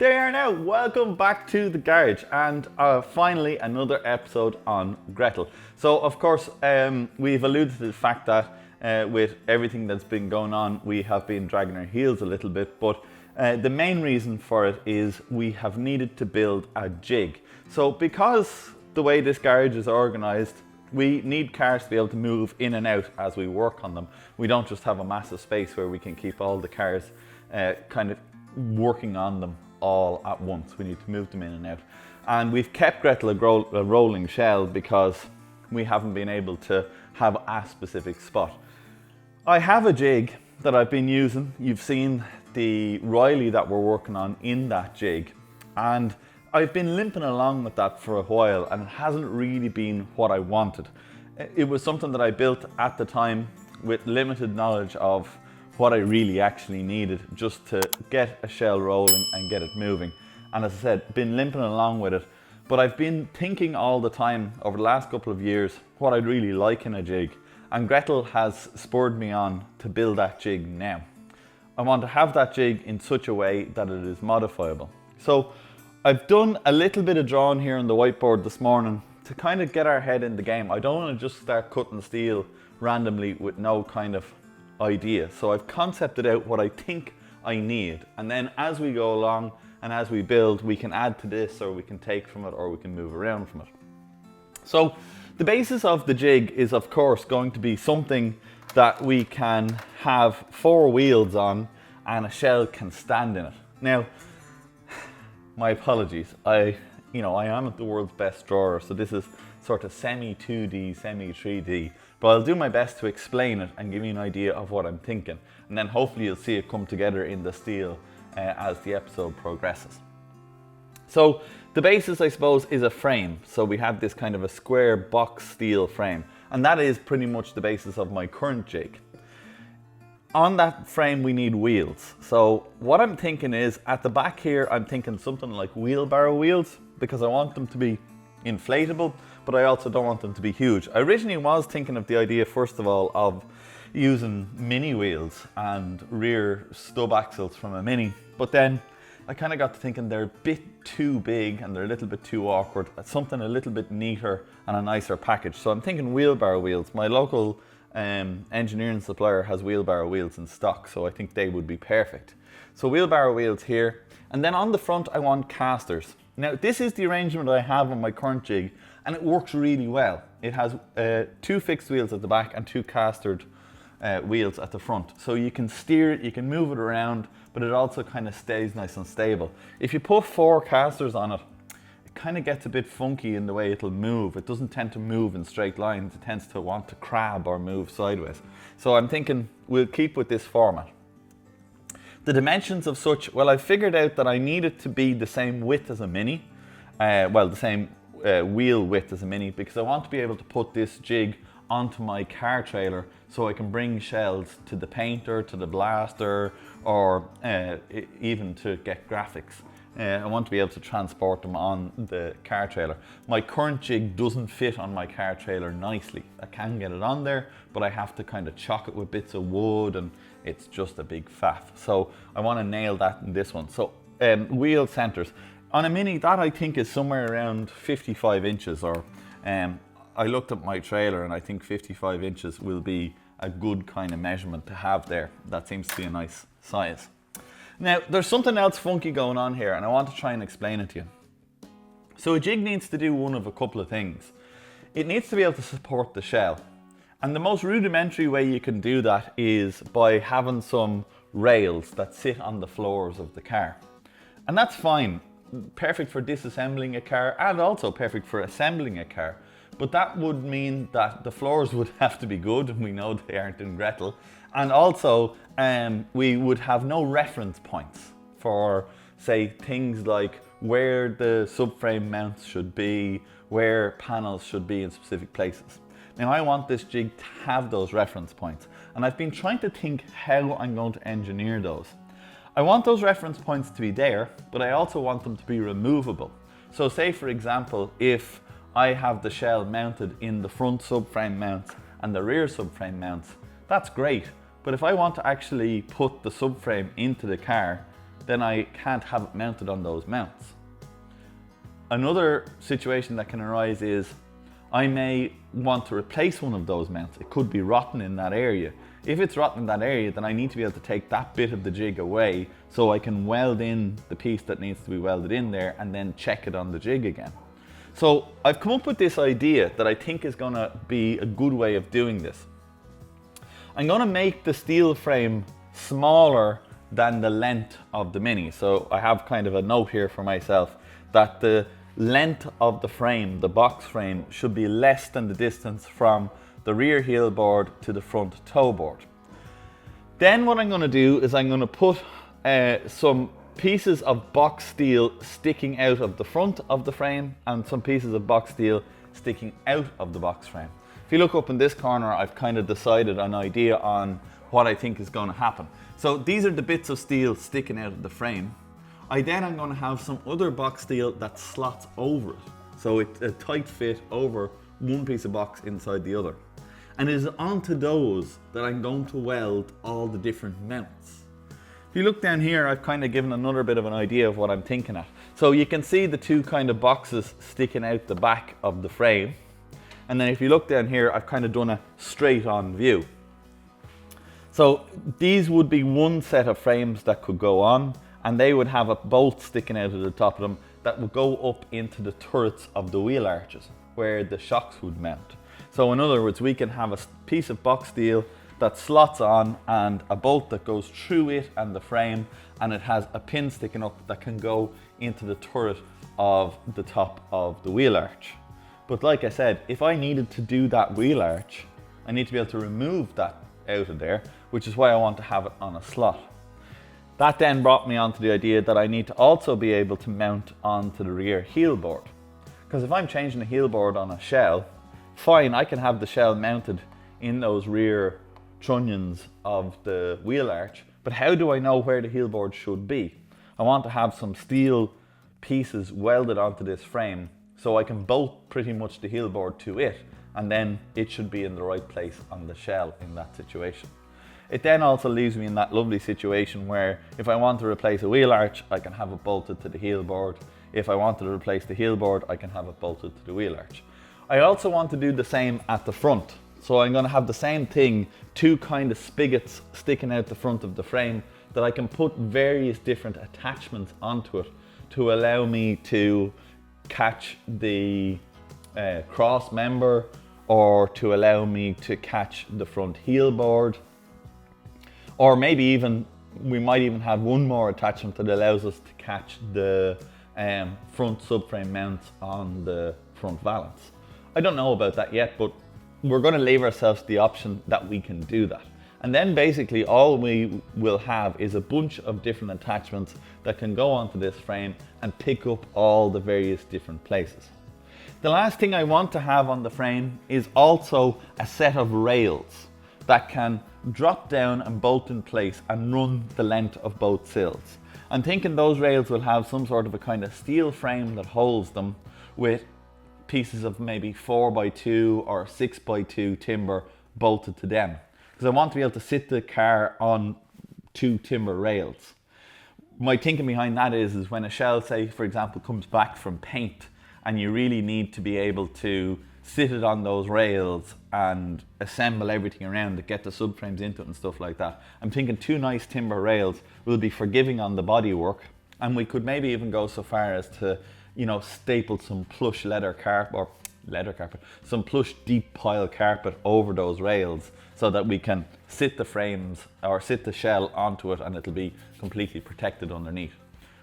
There you are now, welcome back to the garage and finally another episode on Gretel. So of course we've alluded to the fact that with everything that's been going on we have been dragging our heels a little bit, but the main reason for it is we have needed to build a jig. So because the way this garage is organised, we need cars to be able to move in and out as we work on them. We don't just have a massive space where we can keep all the cars kind of working on them all at once. We need to move them in and out. And we've kept Gretel a rolling shell because we haven't been able to have a specific spot. I have a jig that I've been using. You've seen the Riley that we're working on in that jig. And I've been limping along with that for a while and it hasn't really been what I wanted. It was something that I built at the time with limited knowledge of what I really actually needed just to get a shell rolling and get it moving. And as I said, been limping along with it, but I've been thinking all the time over the last couple of years what I'd really like in a jig, and Gretel has spurred me on to build that jig now. I want to have that jig in such a way that it is modifiable. So I've done a little bit of drawing here on the whiteboard this morning to kind of get our head in the game. I don't want to just start cutting steel randomly with no kind of idea. So I've concepted out what I think I need, and then as we go along and as we build, we can add to this or we can take from it or we can move around from it. So the basis of the jig is of course going to be something that we can have 4 wheels on and a shell can stand in it. Now, my apologies, I am not the world's best drawer, so this is sort of semi 2D, semi 3D, but I'll do my best to explain it and give you an idea of what I'm thinking, and then hopefully you'll see it come together in the steel as the episode progresses. So the basis, I suppose, is a frame. So we have this kind of a square box steel frame, and that is pretty much the basis of my current jig. On that frame we need wheels. So what I'm thinking is, at the back here I'm thinking something like wheelbarrow wheels, because I want them to be inflatable, but I also don't want them to be huge. I originally was thinking of the idea, first of all, of using mini wheels and rear stub axles from a Mini, but then I kind of got to thinking they're a bit too big and they're a little bit too awkward. Something a little bit neater and a nicer package. So I'm thinking wheelbarrow wheels. My local engineering supplier has wheelbarrow wheels in stock, so I think they would be perfect. So wheelbarrow wheels here, and then on the front I want casters. Now this is the arrangement I have on my current jig and it works really well. It has 2 fixed wheels at the back and 2 castered wheels at the front. So you can steer it, you can move it around, but it also kind of stays nice and stable. If you put 4 casters on it, it kind of gets a bit funky in the way it'll move. It doesn't tend to move in straight lines, it tends to want to crab or move sideways. So I'm thinking we'll keep with this format. The dimensions of such, well, I figured out that I need it to be the same width as a Mini, the same wheel width as a Mini, because I want to be able to put this jig onto my car trailer so I can bring shells to the painter, to the blaster, or even to get graphics. I want to be able to transport them on the car trailer. My current jig doesn't fit on my car trailer nicely. I can get it on there, but I have to kind of chock it with bits of wood and it's just a big faff. So I want to nail that in this one. So wheel centers. On a Mini, that I think is somewhere around 55 inches, or I looked at my trailer and I think 55 inches will be a good kind of measurement to have there. That seems to be a nice size. Now, there's something else funky going on here and I want to try and explain it to you. So a jig needs to do one of a couple of things. It needs to be able to support the shell. And the most rudimentary way you can do that is by having some rails that sit on the floors of the car. And that's fine. Perfect for disassembling a car and also perfect for assembling a car. But that would mean that the floors would have to be good, and we know they aren't in Gretel. And also we would have no reference points for, say, things like where the subframe mounts should be, where panels should be in specific places. Now I want this jig to have those reference points, and I've been trying to think how I'm going to engineer those. I want those reference points to be there, but I also want them to be removable. So say for example, if I have the shell mounted in the front subframe mounts and the rear subframe mounts, that's great. But if I want to actually put the subframe into the car, then I can't have it mounted on those mounts. Another situation that can arise is I may want to replace one of those mounts. It could be rotten in that area. If it's rotten in that area, then I need to be able to take that bit of the jig away so I can weld in the piece that needs to be welded in there and then check it on the jig again. So I've come up with this idea that I think is going to be a good way of doing this. I'm going to make the steel frame smaller than the length of the Mini. So I have kind of a note here for myself that the length of the frame, the box frame, should be less than the distance from the rear heel board to the front toe board. Then what I'm going to do is I'm going to put some pieces of box steel sticking out of the front of the frame and some pieces of box steel sticking out of the box frame. If you look up in this corner, I've kind of decided an idea on what I think is going to happen. So these are the bits of steel sticking out of the frame. I'm going to have some other box steel that slots over it. So it's a tight fit over one piece of box inside the other. And it is onto those that I'm going to weld all the different mounts. If you look down here, I've kind of given another bit of an idea of what I'm thinking at. So you can see the two kind of boxes sticking out the back of the frame. And then if you look down here, I've kind of done a straight on view. So these would be one set of frames that could go on, and they would have a bolt sticking out of the top of them that would go up into the turrets of the wheel arches where the shocks would mount. So in other words, we can have a piece of box steel that slots on and a bolt that goes through it and the frame, and it has a pin sticking up that can go into the turret of the top of the wheel arch. But like I said, if I needed to do that wheel arch, I need to be able to remove that out of there, which is why I want to have it on a slot. That then brought me onto the idea that I need to also be able to mount onto the rear heel board. Because if I'm changing the heel board on a shell, fine, I can have the shell mounted in those rear trunnions of the wheel arch, but how do I know where the heel board should be? I want to have some steel pieces welded onto this frame so I can bolt pretty much the heel board to it, and then it should be in the right place on the shell in that situation. It then also leaves me in that lovely situation where if I want to replace a wheel arch, I can have it bolted to the heel board. If I wanted to replace the heel board, I can have it bolted to the wheel arch. I also want to do the same at the front. So I'm going to have the same thing, two kind of spigots sticking out the front of the frame that I can put various different attachments onto it to allow me to catch the cross member, or to allow me to catch the front heel board. Or maybe even, we might even have one more attachment that allows us to catch the front subframe mounts on the front valance. I don't know about that yet, but we're going to leave ourselves the option that we can do that. And then basically all we will have is a bunch of different attachments that can go onto this frame and pick up all the various different places. The last thing I want to have on the frame is also a set of rails that can drop down and bolt in place and run the length of both sills. I'm thinking those rails will have some sort of a kind of steel frame that holds them with pieces of maybe 4x2 or 6x2 timber bolted to them. Because I want to be able to sit the car on two timber rails. My thinking behind that is when a shell, say for example, comes back from paint and you really need to be able to sit it on those rails and assemble everything around it, get the subframes into it and stuff like that. I'm thinking two nice timber rails will be forgiving on the bodywork, and we could maybe even go so far as to, you know, staple some plush some plush deep pile carpet over those rails so that we can sit the frames or sit the shell onto it and it'll be completely protected underneath.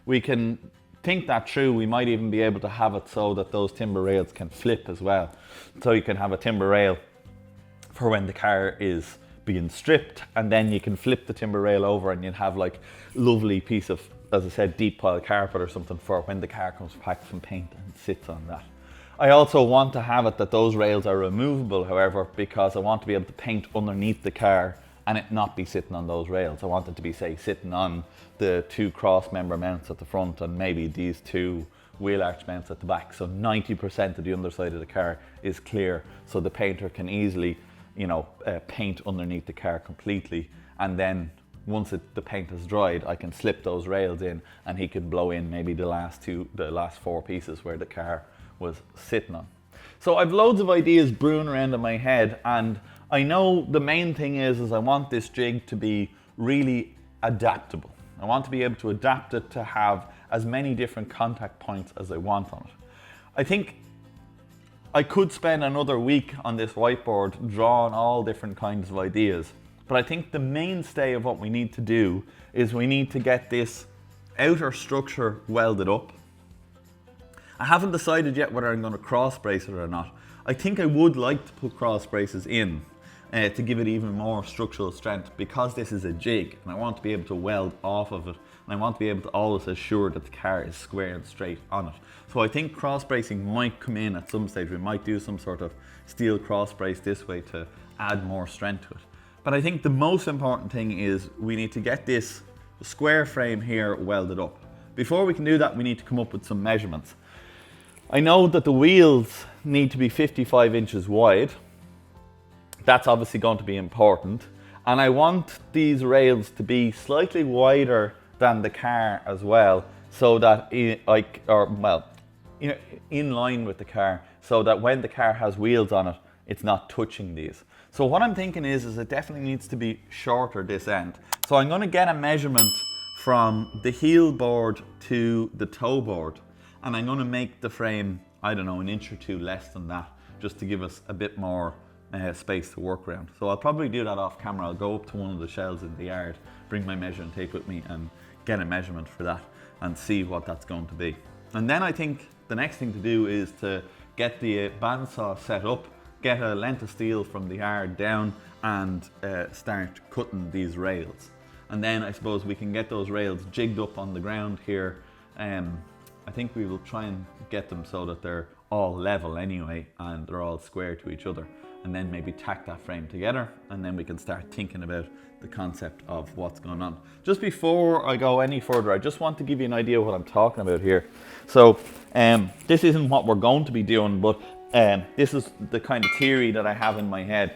We can think that through. We might even be able to have it so that those timber rails can flip as well. So you can have a timber rail for when the car is being stripped, and then you can flip the timber rail over and you'll have like lovely piece of, as I said, deep pile carpet or something for when the car comes back from paint and sits on that. I also want to have it that those rails are removable, however, because I want to be able to paint underneath the car and it not be sitting on those rails. I want it to be, say, sitting on the two cross member mounts at the front and maybe these two wheel arch mounts at the back. So 90% of the underside of the car is clear, so the painter can easily, you know, paint underneath the car completely, and then once the paint has dried, I can slip those rails in and he can blow in maybe the last 4 pieces where the car was sitting on. So I've loads of ideas brewing around in my head, and I know the main thing is I want this jig to be really adaptable. I want to be able to adapt it to have as many different contact points as I want on it. I think I could spend another week on this whiteboard drawing all different kinds of ideas, but I think the mainstay of what we need to do is we need to get this outer structure welded up. I haven't decided yet whether I'm going to cross brace it or not. I think I would like to put cross braces in to give it even more structural strength, because this is a jig and I want to be able to weld off of it, and I want to be able to always assure that the car is square and straight on it. So I think cross bracing might come in at some stage. We might do some sort of steel cross brace this way to add more strength to it. But I think the most important thing is we need to get this square frame here welded up. Before we can do that, we need to come up with some measurements. I know that the wheels need to be 55 inches wide. That's obviously going to be important. And I want these rails to be slightly wider than the car as well, so that, in line with the car, so that when the car has wheels on it, it's not touching these. So what I'm thinking is it definitely needs to be shorter this end. So I'm going to get a measurement from the heel board to the toe board, and I'm going to make the frame, I don't know, an inch or two less than that, just to give us a bit more space to work around. So I'll probably do that off camera. I'll go up to one of the shelves in the yard, bring my measuring tape with me and get a measurement for that and see what that's going to be. And then I think the next thing to do is to get the bandsaw set up, get a length of steel from the yard down, and start cutting these rails. And then I suppose we can get those rails jigged up on the ground here. I think we will try and get them so that they're all level anyway and they're all square to each other, and then maybe tack that frame together, and then we can start thinking about the concept of what's going on. Just before I go any further, I just want to give you an idea of what I'm talking about here. So this isn't what we're going to be doing, but this is the kind of theory that I have in my head.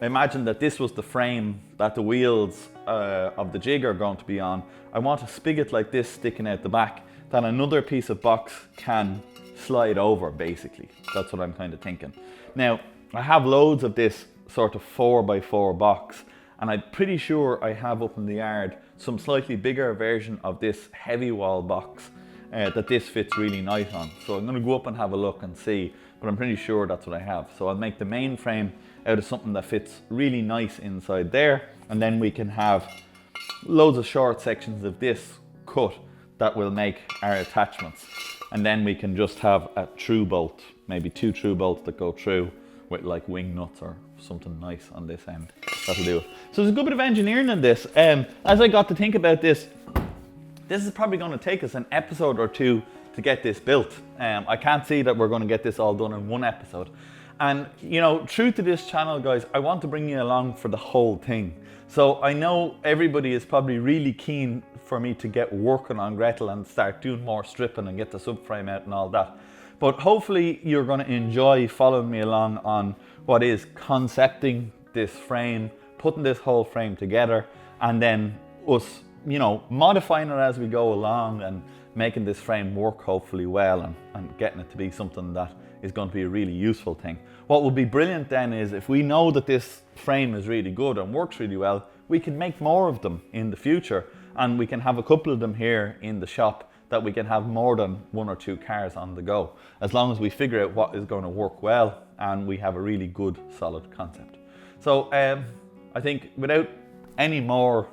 Imagine that this was the frame that the wheels of the jig are going to be on. I want a spigot like this sticking out the back that another piece of box can slide over, basically. That's what I'm kind of thinking. Now, I have loads of this sort of 4x4 box, and I'm pretty sure I have up in the yard some slightly bigger version of this heavy wall box that this fits really nice on. So I'm going to go up and have a look and see, but I'm pretty sure that's what I have. So I'll make the main frame out of something that fits really nice inside there, and then we can have loads of short sections of this cut that will make our attachments. And then we can just have a through bolt, maybe 2 through bolts that go through with like wing nuts or something nice on this end. That'll do it. So there's a good bit of engineering in this. As I got to think about this, this is probably going to take us an episode or two to get this built. I can't see that we're going to get this all done in one episode. And you know, true to this channel, guys, I want to bring you along for the whole thing. So I know everybody is probably really keen for me to get working on Gretel and start doing more stripping and get the subframe out and all that. But hopefully you're going to enjoy following me along on what is concepting this frame, putting this whole frame together, and then us, you know, modifying it as we go along and making this frame work hopefully well, and getting it to be something that is going to be a really useful thing. What will be brilliant then is if we know that this frame is really good and works really well, we can make more of them in the future, and we can have a couple of them here in the shop that we can have more than 1 or 2 cars on the go, as long as we figure out what is going to work well and we have a really good solid concept. So I think without any more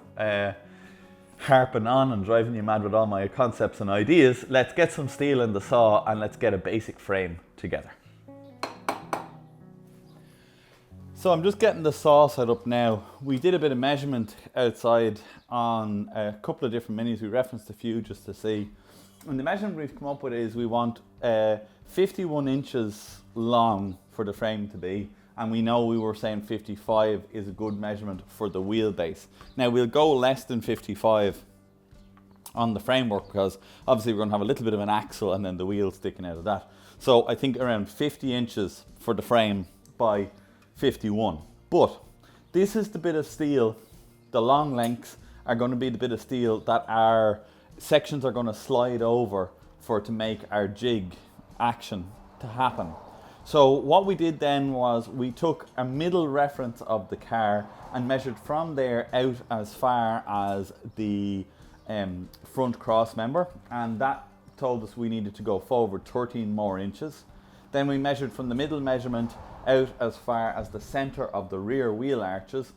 harping on and driving you mad with all my concepts and ideas, let's get some steel in the saw and let's get a basic frame together. So I'm just getting the saw set up now. We did a bit of measurement outside on a couple of different minis. We referenced a few just to see. And the measurement we've come up with is we want 51 inches long for the frame to be. And we know we were saying 55 is a good measurement for the wheelbase. Now we'll go less than 55 on the framework because obviously we're going to have a little bit of an axle and then the wheel sticking out of that. So I think around 50 inches for the frame by 51. But this is the bit of steel, the long lengths are going to be the bit of steel that our sections are going to slide over for to make our jig action to happen. So what we did then was we took a middle reference of the car and measured from there out as far as the front cross member, and that told us we needed to go forward 13 more inches. Then we measured from the middle measurement out as far as the center of the rear wheel arches,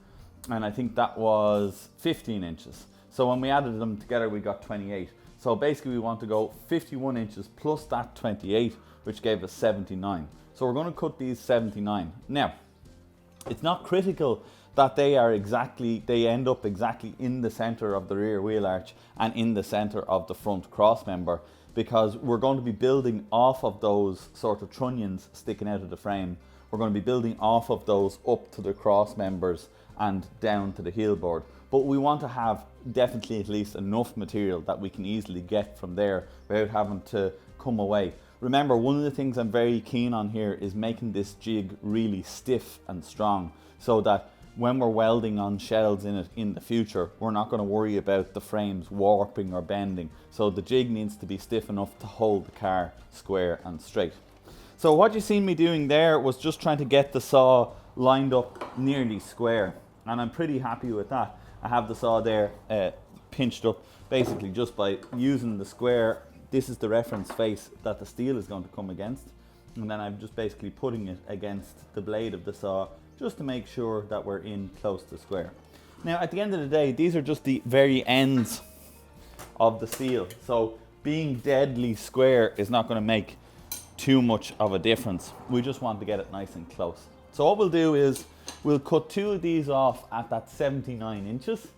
and I think that was 15 inches. So when we added them together we got 28. So basically we want to go 51 inches plus that 28, which gave us 79. So we're going to cut these 79. Now, it's not critical that they end up exactly in the center of the rear wheel arch and in the center of the front cross member, because we're going to be building off of those sort of trunnions sticking out of the frame. We're going to be building off of those up to the cross members and down to the heel board. But we want to have definitely at least enough material that we can easily get from there without having to come away. Remember, one of the things I'm very keen on here is making this jig really stiff and strong, so that when we're welding on shells in it in the future, we're not going to worry about the frames warping or bending. So the jig needs to be stiff enough to hold the car square and straight. So what you seen me doing there was just trying to get the saw lined up nearly square, and I'm pretty happy with that. I have the saw there pinched up basically just by using the square. This is the reference face that the steel is going to come against, and then I'm just basically putting it against the blade of the saw just to make sure that we're in close to square. Now at the end of the day, these are just the very ends of the steel, so being deadly square is not going to make too much of a difference. We just want to get it nice and close. So what we'll do is we'll cut two of these off at that 79 inches,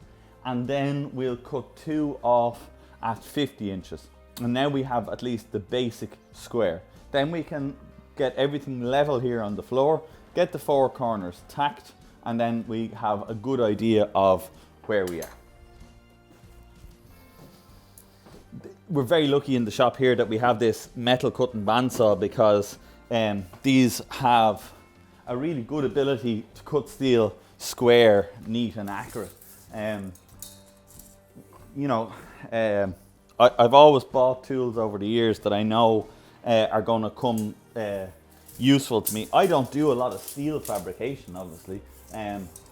and then we'll cut two off at 50 inches. And now we have at least the basic square. Then we can get everything level here on the floor, get the four corners tacked, and then we have a good idea of where we are. We're very lucky in the shop here that we have this metal cutting bandsaw, because these have a really good ability to cut steel square, neat and accurate. I've always bought tools over the years that I know are going to come useful to me. I don't do a lot of steel fabrication, obviously,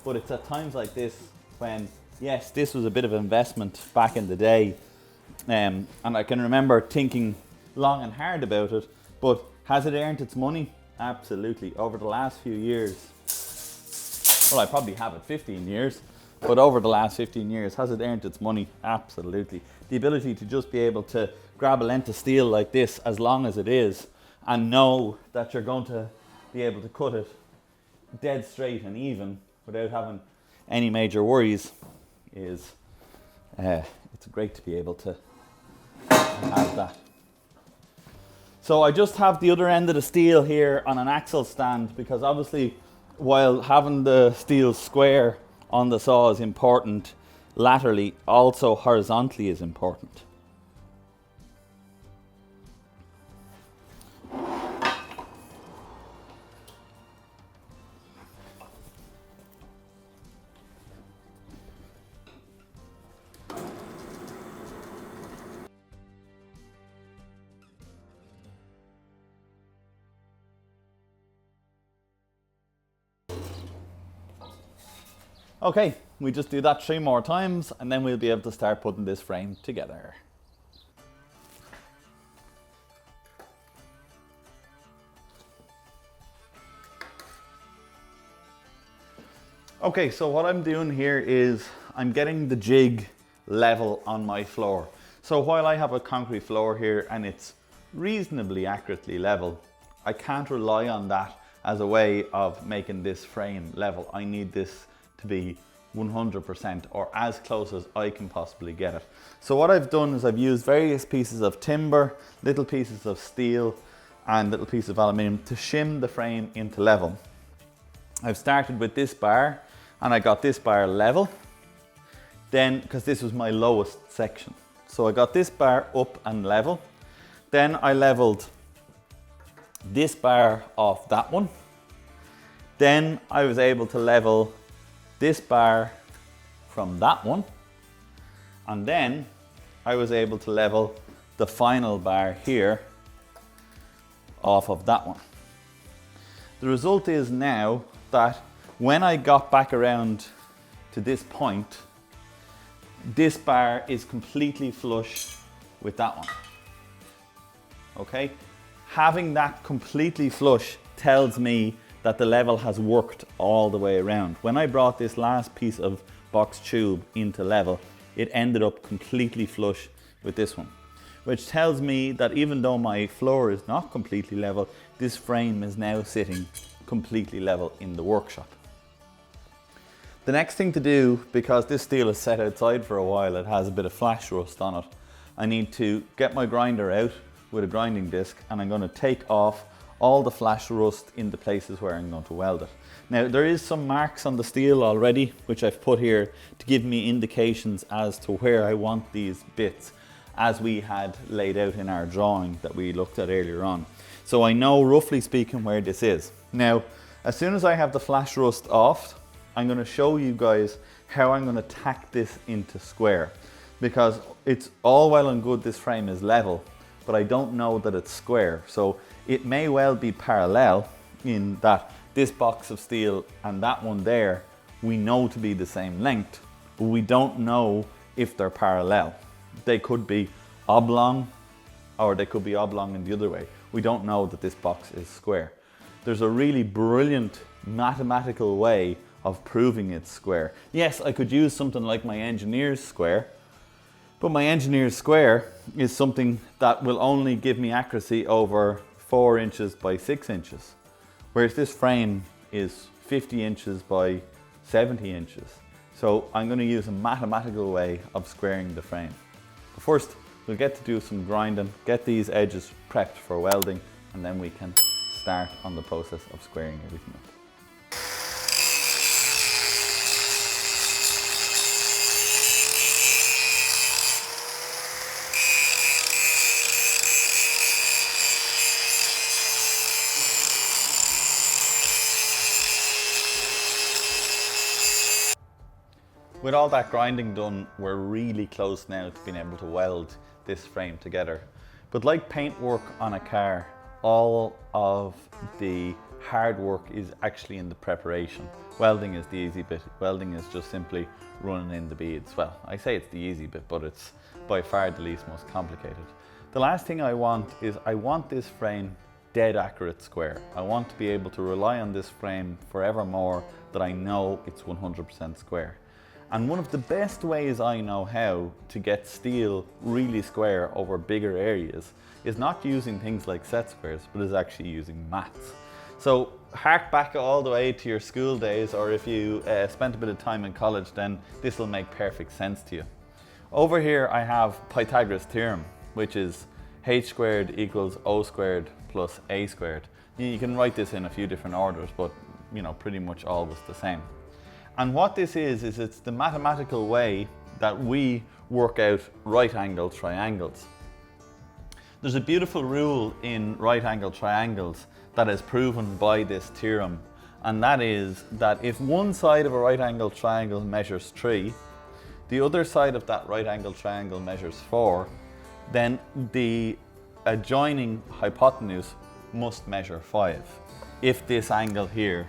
but it's at times like this when, yes, this was a bit of an investment back in the day, and I can remember thinking long and hard about it, but has it earned its money? Absolutely. Over the last few years, well, I probably have it 15 years, but over the last 15 years, has it earned its money? Absolutely. The ability to just be able to grab a length of steel like this, as long as it is, and know that you're going to be able to cut it dead straight and even without having any major worries is, it's great to be able to have that. So I just have the other end of the steel here on an axle stand, because obviously while having the steel square on the saw is important, laterally also horizontally is important. Okay, we just do that 3 more times and then we'll be able to start putting this frame together. Okay, so what I'm doing here is I'm getting the jig level on my floor. So while I have a concrete floor here and it's reasonably accurately level, I can't rely on that as a way of making this frame level. I need this to be 100% or as close as I can possibly get it. So what I've done is I've used various pieces of timber, little pieces of steel and little pieces of aluminium to shim the frame into level. I've started with this bar and I got this bar level, then because this was my lowest section. So I got this bar up and level, then I leveled this bar off that one, then I was able to level this bar from that one, And then I was able to level the final bar here off of that one. The result is now that when I got back around to this point, this bar is completely flush with that one. Okay? Having that completely flush tells me that the level has worked all the way around. When I brought this last piece of box tube into level, it ended up completely flush with this one, which tells me that even though my floor is not completely level, this frame is now sitting completely level in the workshop. The next thing to do, because this steel is set outside for a while, it has a bit of flash rust on it, I need to get my grinder out with a grinding disc, and I'm going to take off all the flash rust in the places where I'm going to weld it. Now there is some marks on the steel already, which I've put here to give me indications as to where I want these bits, as we had laid out in our drawing that we looked at earlier on. So I know roughly speaking where this is. Now, as soon as I have the flash rust off, I'm going to show you guys how I'm going to tack this into square, because it's all well and good this frame is level, but I don't know that it's square. So it may well be parallel in that this box of steel and that one there we know to be the same length, but we don't know if they're parallel. They could be oblong, or they could be oblong in the other way. We don't know that this box is square. There's a really brilliant mathematical way of proving it's square. Yes, I could use something like my engineer's square, but my engineer's square is something that will only give me accuracy over 4 inches by 6 inches, whereas this frame is 50 inches by 70 inches. So I'm going to use a mathematical way of squaring the frame. But first, we'll get to do some grinding, get these edges prepped for welding, and then we can start on the process of squaring everything up. With all that grinding done, we're really close now to being able to weld this frame together. But like paint work on a car, all of the hard work is actually in the preparation. Welding is the easy bit. Welding is just simply running in the beads. Well, I say it's the easy bit, but it's by far the least most complicated. The last thing I want is I want this frame dead accurate square. I want to be able to rely on this frame forevermore, that I know it's 100% square. And one of the best ways I know how to get steel really square over bigger areas is not using things like set squares, but is actually using maths. So hark back all the way to your school days, or if you spent a bit of time in college, then this will make perfect sense to you. Over here I have Pythagoras' theorem, which is h squared equals o squared plus a squared. You can write this in a few different orders, but pretty much always the same. And what this is it's the mathematical way that we work out right angle triangles. There's a beautiful rule in right angle triangles that is proven by this theorem, and that is that if one side of a right angle triangle measures 3, the other side of that right angle triangle measures 4, then the adjoining hypotenuse must measure 5 if this angle here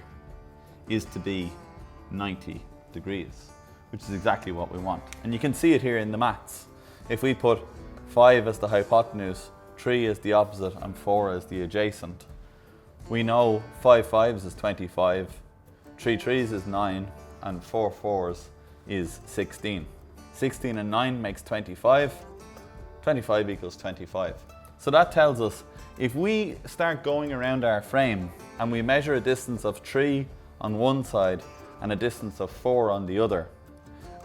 is to be 90 degrees, which is exactly what we want. And you can see it here in the maths. If we put 5 as the hypotenuse, 3 as the opposite, and 4 as the adjacent, we know 5 5s is 25, 3 3s is 9, and 4 4s is 16. 16 and 9 makes 25, 25 equals 25. So that tells us if we start going around our frame and we measure a distance of 3 on one side and a distance of 4 on the other,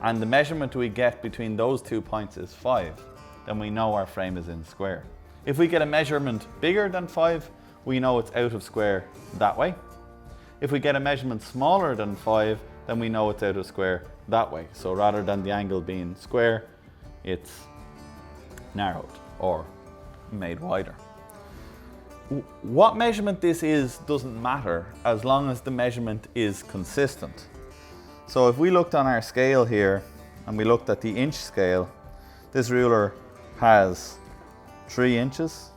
and the measurement we get between those 2 points is 5, then we know our frame is in square. If we get a measurement bigger than 5, we know it's out of square that way. If we get a measurement smaller than 5, then we know it's out of square that way. So rather than the angle being square, it's narrowed or made wider. What measurement this is doesn't matter as long as the measurement is consistent. So if we looked on our scale here and we looked at the inch scale This ruler has 3 inches,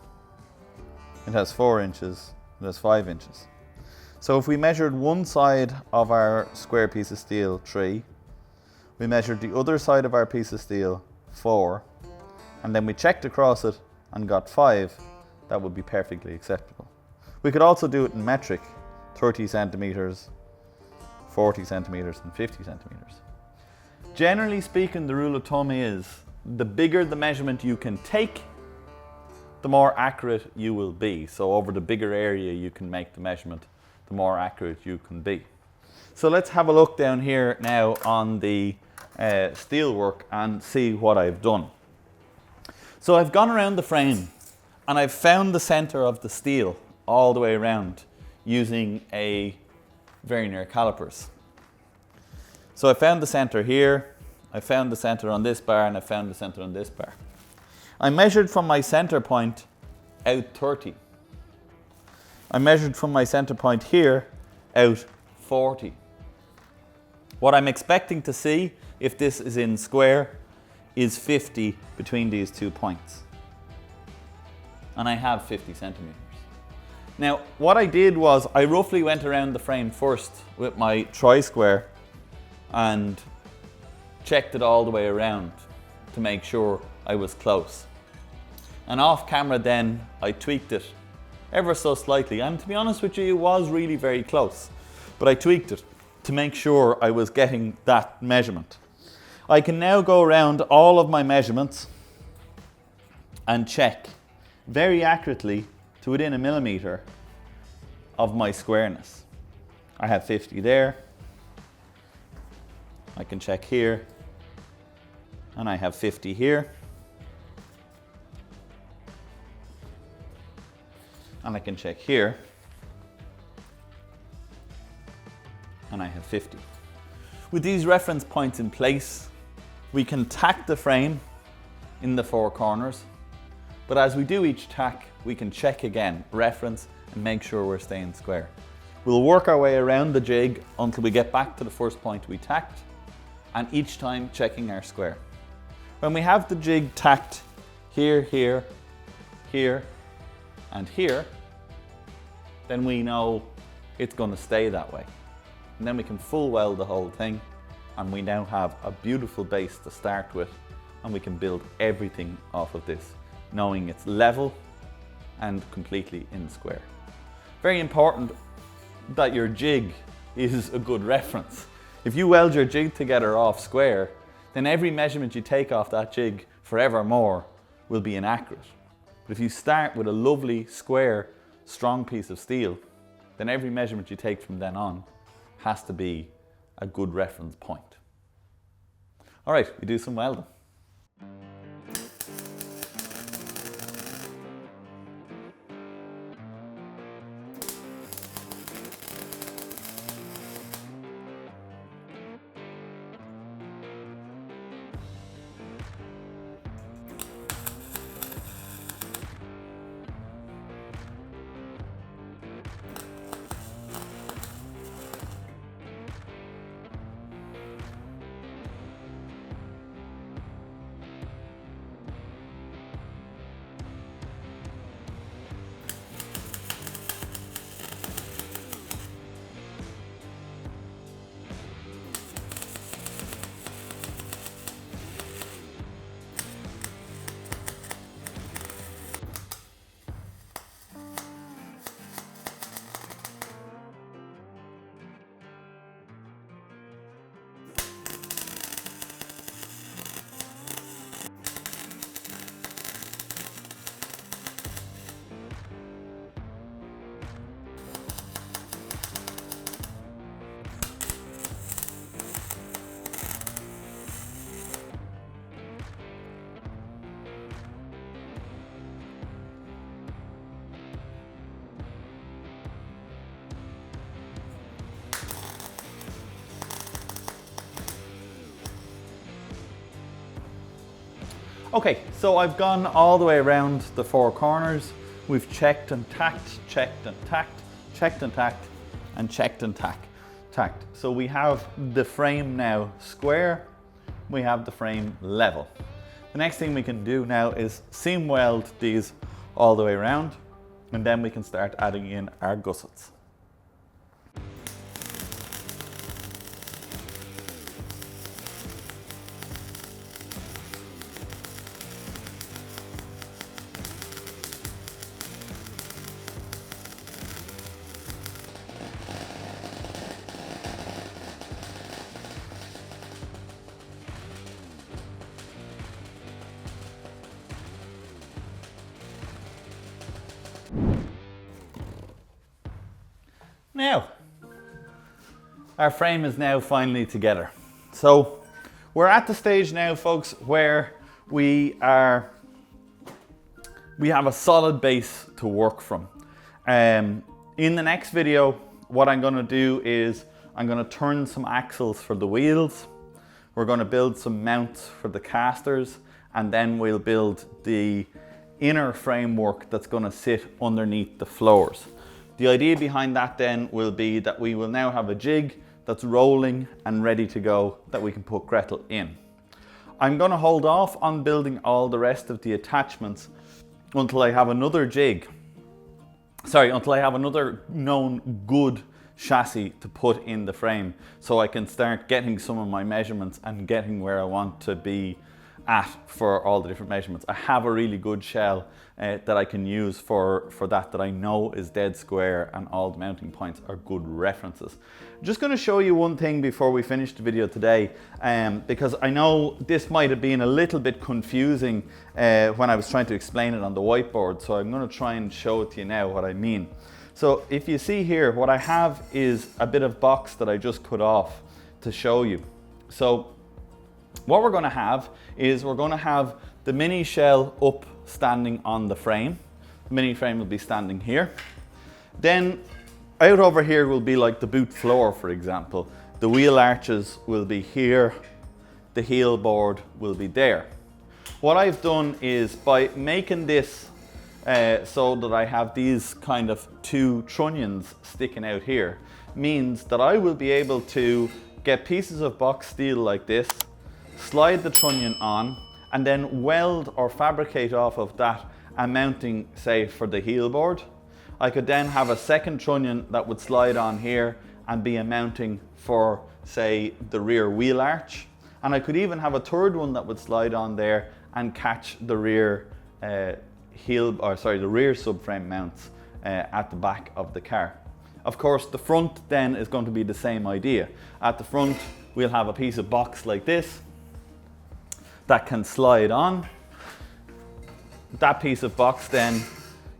it has 4 inches, it has 5 inches. So if we measured one side of our square piece of steel 3, we measured the other side of our piece of steel 4, and then we checked across it and got 5, that would be perfectly acceptable. We could also do it in metric, 30 centimeters, 40 centimeters and 50 centimeters. Generally speaking, the rule of thumb is the bigger the measurement you can take, the more accurate you will be. So over the bigger area you can make the measurement, the more accurate you can be. So let's have a look down here now on the steel work and see what I've done. So I've gone around the frame and I've found the center of the steel all the way around using a vernier calipers. So I found the center here, I found the center on this bar, and I found the center on this bar. I measured from my center point out 30. I measured from my center point here out 40. What I'm expecting to see, if this is in square, is 50 between these 2 points. And I have 50 centimeters. Now, what I did was I roughly went around the frame first with my tri-square and checked it all the way around to make sure I was close. And off camera then, I tweaked it ever so slightly. And to be honest with you, it was really very close. But I tweaked it to make sure I was getting that measurement. I can now go around all of my measurements and check very accurately to within a millimeter of my squareness. I have 50 there. I can check here, and I have 50 here. And I can check here, and I have 50. With these reference points in place, we can tack the frame in the 4 corners, but as we do each tack, we can check again, reference, and make sure we're staying square. We'll work our way around the jig until we get back to the first point we tacked, and each time checking our square. When we have the jig tacked here, here, here, and here, then we know it's going to stay that way. And then we can full weld the whole thing, and we now have a beautiful base to start with, and we can build everything off of this, knowing it's level and completely in square. Very important that your jig is a good reference. If you weld your jig together off square, then every measurement you take off that jig forevermore will be inaccurate. But if you start with a lovely, square, strong piece of steel, then every measurement you take from then on has to be a good reference point. All right, we do some welding. Okay, so I've gone all the way around the 4 corners. We've checked and tacked, checked and tacked, checked and tacked, and checked and tacked. So we have the frame now square, we have the frame level. The next thing we can do now is seam weld these all the way around, and then we can start adding in our gussets. Now, our frame is now finally together. So we're at the stage now, folks, where we have a solid base to work from. In the next video, what I'm going to do is I'm going to turn some axles for the wheels. We're going to build some mounts for the casters, and then we'll build the inner framework that's going to sit underneath the floors. The idea behind that then will be that we will now have a jig that's rolling and ready to go that we can put Gretel in. I'm going to hold off on building all the rest of the attachments until I have another until I have another known good chassis to put in the frame, so I can start getting some of my measurements and getting where I want to be at for all the different measurements. I have a really good shell that I can use for that I know is dead square, and all the mounting points are good references. I'm just going to show you one thing before we finish the video today, because I know this might have been a little bit confusing when I was trying to explain it on the whiteboard, so I'm going to try and show it to you now what I mean. So if you see here, what I have is a bit of box that I just cut off to show you. So what we're going to have is we're going to have the mini shell up standing on the frame. The mini frame will be standing here. Then out over here will be like the boot floor, for example. The wheel arches will be here. The heel board will be there. What I've done is, by making this so that I have these kind of two trunnions sticking out here, means that I will be able to get pieces of box steel like this, slide the trunnion on, and then weld or fabricate off of that a mounting, say, for the heel board. I could then have a second trunnion that would slide on here and be a mounting for, say, the rear wheel arch. And I could even have a third one that would slide on there and catch the rear the rear subframe mounts at the back of the car. Of course, the front then is going to be the same idea. At the front, we'll have a piece of box like this that can slide on. That piece of box then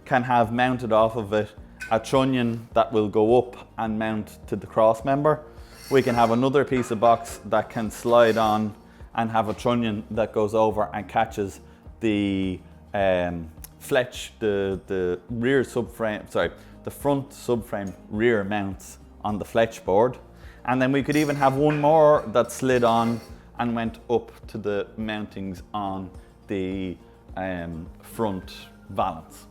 can have mounted off of it a trunnion that will go up and mount to the cross member. We can have another piece of box that can slide on and have a trunnion that goes over and catches the fletch, the rear subframe, the front subframe rear mounts on the fletch board. And then we could even have one more that slid on and went up to the mountings on the front valance.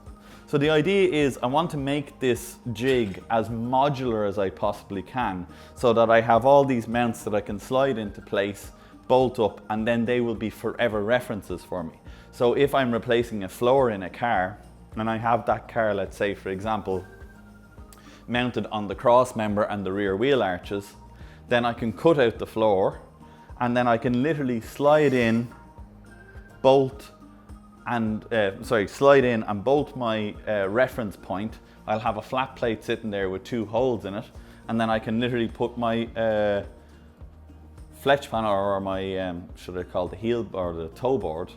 So the idea is I want to make this jig as modular as I possibly can, so that I have all these mounts that I can slide into place, bolt up, and then they will be forever references for me. So if I'm replacing a floor in a car, and I have that car, let's say for example, mounted on the cross member and the rear wheel arches, then I can cut out the floor, and then I can literally slide in, bolt and slide in and bolt my reference point. I'll have a flat plate sitting there with two holes in it, and then I can literally put my fletch panel, or my should I call the heel or the toe board,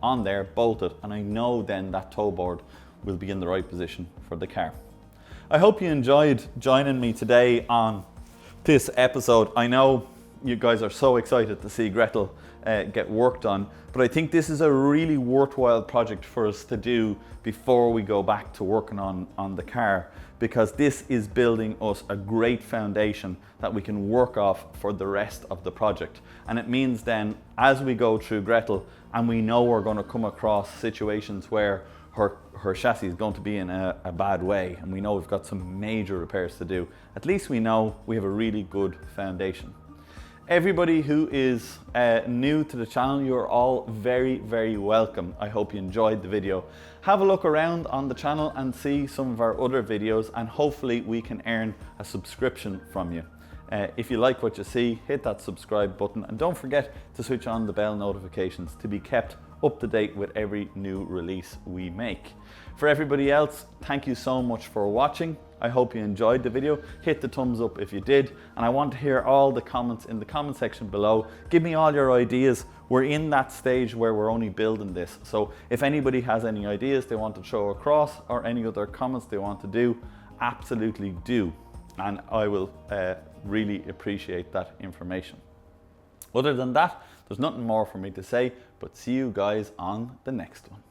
on there, bolt it, and I know then that toe board will be in the right position for the car. I hope you enjoyed joining me today on this episode. I know you guys are so excited to see Gretel get worked on, but I think this is a really worthwhile project for us to do before we go back to working on the car, because this is building us a great foundation that we can work off for the rest of the project. And it means then, as we go through Gretel, and we know we're going to come across situations where her chassis is going to be in a bad way, and we know we've got some major repairs to do, at least we know we have a really good foundation. Everybody who is new to the channel, you're all very, very welcome. I hope you enjoyed the video. Have a look around on the channel and see some of our other videos, and hopefully we can earn a subscription from you. If you like what you see, hit that subscribe button, and don't forget to switch on the bell notifications to be kept up to date with every new release we make. For everybody else, thank you so much for watching. I hope you enjoyed the video. Hit the thumbs up if you did, and I want to hear all the comments in the comment section below. Give me all your ideas. We're in that stage where we're only building this, so if anybody has any ideas they want to throw across or any other comments they want to do, absolutely do, and I will really appreciate that information. Other than that, there's nothing more for me to say, but see you guys on the next one.